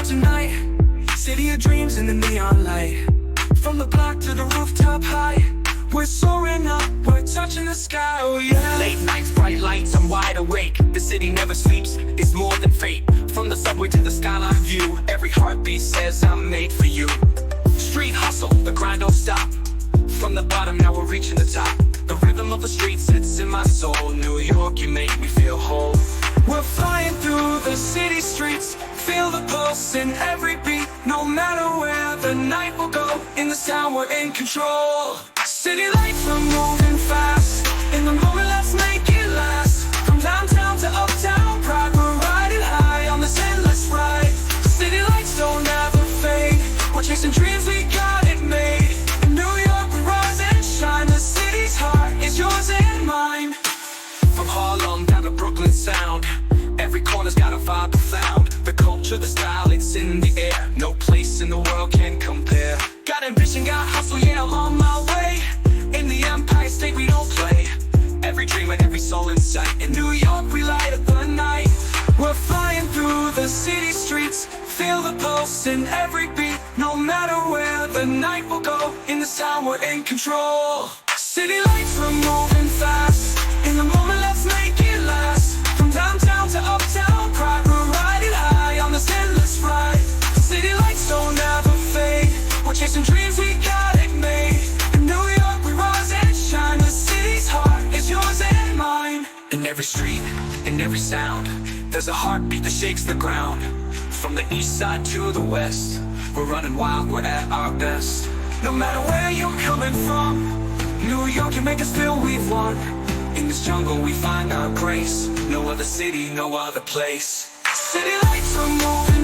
York tonight, city of dreams in the neon light. From the block to the rooftop high, we're soaring up, we're touching the sky, oh yeah. Late nights, bright lights, I'm wide awake. The city never sleeps, it's more than fate. From the subway to the skyline view, every heartbeat says I'm made for you. Street hustle, the grind don't stop. From the bottom, now we're reaching the top. The rhythm of the streets, it's in my soul. New York, you make me feel whole. We're flying through the city streets, feel the pulse in every beat. No matter where the night will go, in the sound we're in control. City lights are moving fast, in the moment let's make it last. From downtown to uptown, pride we're riding high on this endless ride. City lights don't ever fade, we're chasing dreams, we got it made. In New York we rise and shine, the city's heart is yours and mine. From Harlem down to Brooklyn sound, every corner's got a vibe profound. The culture, the style, it's in the air. No place in the world can compare. Got ambition, got hustle, yeah, I'm on my way. In the Empire State we don't play. Every dream and every soul in sight. In New York we light up the night. We're flying through the city streets, feel the pulse in every beat. No matter where the night will go, in the sound we're in control. City lights are moving fast, in the moment let's make it last. From downtown to uptown, pride we're riding high on this endless ride. City lights don't ever fade, we're chasing dreams, we got it made. In New York we rise and shine, the city's heart is yours and mine. In every street, in every sound, there's a heartbeat that shakes the ground. From the east side to the west, we're running wild, we're at our best. No matter where you're coming from, New York can make us feel we've won. In this jungle we find our grace. No other city, no other place. City lights are moving